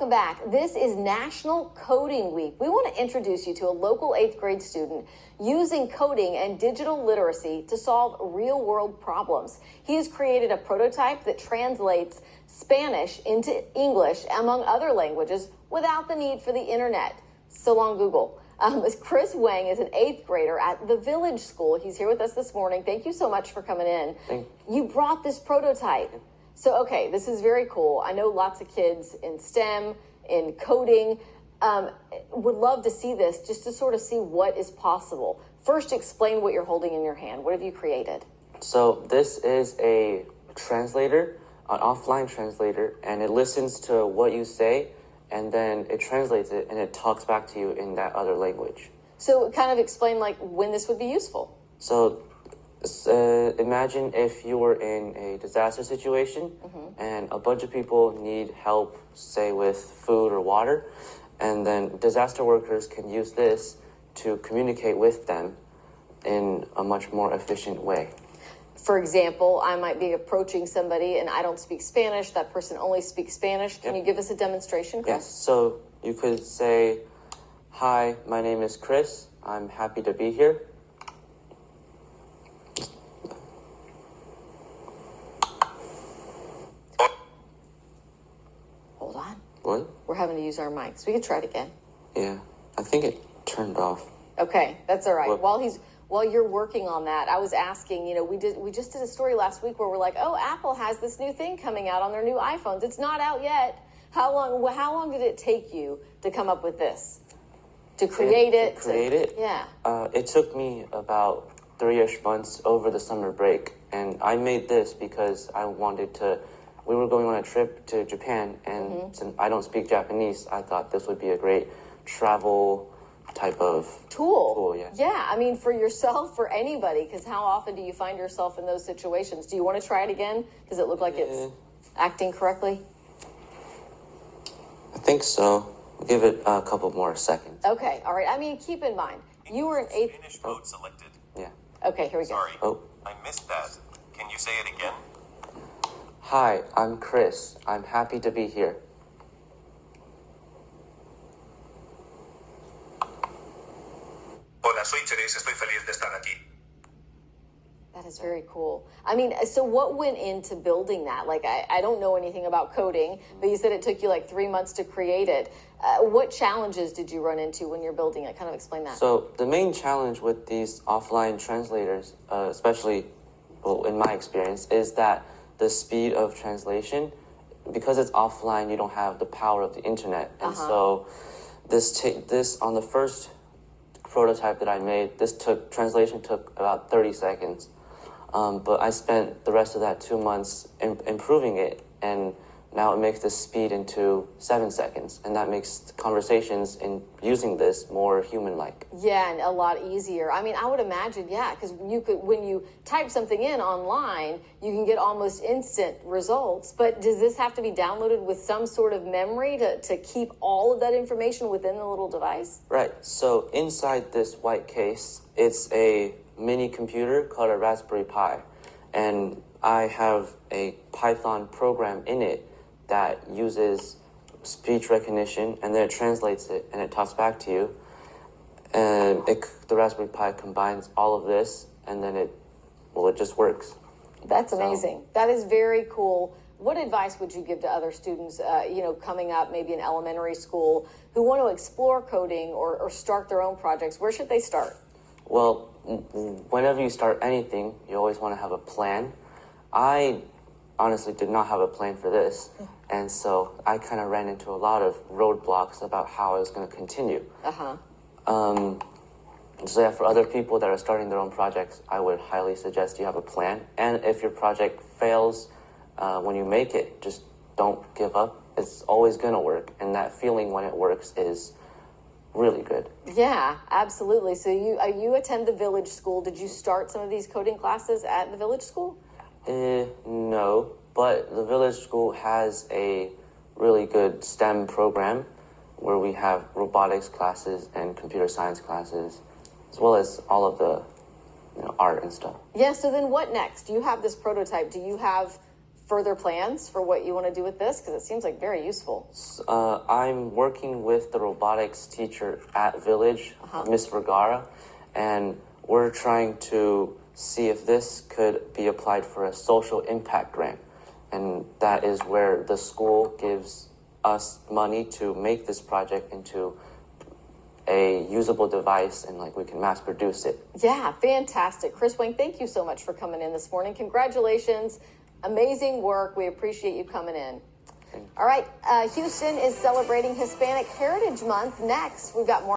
Welcome back. This is National Coding Week. We want to introduce you to a local 8th grade student using coding and digital literacy to solve real-world problems. He has created a prototype that translates Spanish into English, among other languages, without the need for the internet. So long, Google. Chris Wang is an 8th grader at the Village School. He's here with us this morning. Thank you so much for coming in. You brought this prototype. So, okay, this is very cool. I know lots of kids in STEM, in coding, would love to see this just to sort of see what is possible. First, explain what you're holding in your hand. What have you created? So this is a translator, an offline translator, and it listens to what you say, and then it translates it, and it talks back to you in that other language. So kind of explain, like, when this would be useful. So imagine if you were in a disaster situation and a bunch of people need help, say with food or water, and then disaster workers can use this to communicate with them in a much more efficient way. For example, I might be approaching somebody and I don't speak Spanish. That person only speaks Spanish. Can you give us a demonstration, Chris? Yes, so you could say, "Hi, my name is Chris. I'm happy to be here." Hold on. What? We're having to use our mics. We could try it again. Yeah, I think it turned off. Okay, that's all right. What? While you're working on that, I was asking, you know, we just did a story last week where we're like, oh, Apple has this new thing coming out on their new iPhones. It's not out yet. How long did it take you to come up with this? To create it? To create it? Yeah. It took me about 3-ish months over the summer break, and I made this because I wanted to. We were going on a trip to Japan, and since I don't speak Japanese, I thought this would be a great travel type of tool. Yeah, I mean, for yourself, for anybody, because how often do you find yourself in those situations? Do you want to try it again? Does it look like it's acting correctly? I think so. Give it a couple more seconds. Okay, all right. I mean, keep in mind, you were an 8th... Finish mode selected. Yeah. Okay, here we go. Sorry. Oh. I missed that. Can you say it again? Hi, I'm Chris. I'm happy to be here. Hola, soy Cherise. Estoy feliz de estar aquí. That is very cool. I mean, so what went into building that? Like, I don't know anything about coding, but you said it took you like 3 months to create it. What challenges did you run into when you're building it? Kind of explain that. So the main challenge with these offline translators, especially in my experience, is that the speed of translation, because it's offline, you don't have the power of the internet. And so this on the first prototype that I made, translation took about 30 seconds. But I spent the rest of that 2 months improving it, and now it makes the speed into 7 seconds, and that makes conversations in using this more human-like. Yeah, and a lot easier. I mean, I would imagine, yeah, because when you type something in online, you can get almost instant results. But does this have to be downloaded with some sort of memory to keep all of that information within the little device? Right. So inside this white case, it's a mini computer called a Raspberry Pi, and I have a Python program in it that uses speech recognition, and then it translates it and it talks back to you, and the Raspberry Pi combines all of this, and then it just works. That's amazing. That is very cool. What advice would you give to other students, coming up maybe in elementary school who want to explore coding or start their own projects? Where should they start? Well, whenever you start anything, you always want to have a plan. I honestly did not have a plan for this, and so I kind of ran into a lot of roadblocks about how I was going to continue. So yeah, for other people that are starting their own projects, I would highly suggest you have a plan. And if your project fails when you make it, just don't give up. It's always going to work, and that feeling when it works is really good. Yeah, absolutely. So you attend the Village School. Did you start some of these coding classes at the Village School? No, but the Village School has a really good STEM program where we have robotics classes and computer science classes, as well as all of the art and stuff. Yeah, so then what next? You have this prototype. Do you have further plans for what you want to do with this? Because it seems like very useful. I'm working with the robotics teacher at Village, Miss Vergara, and we're trying to see if this could be applied for a social impact grant. And that is where the school gives us money to make this project into a usable device, and like we can mass produce it. Yeah, fantastic. Chris Wang, thank you so much for coming in this morning. Congratulations. Amazing work. We appreciate you coming in. All right. Houston is celebrating Hispanic Heritage Month. Next, we've got more.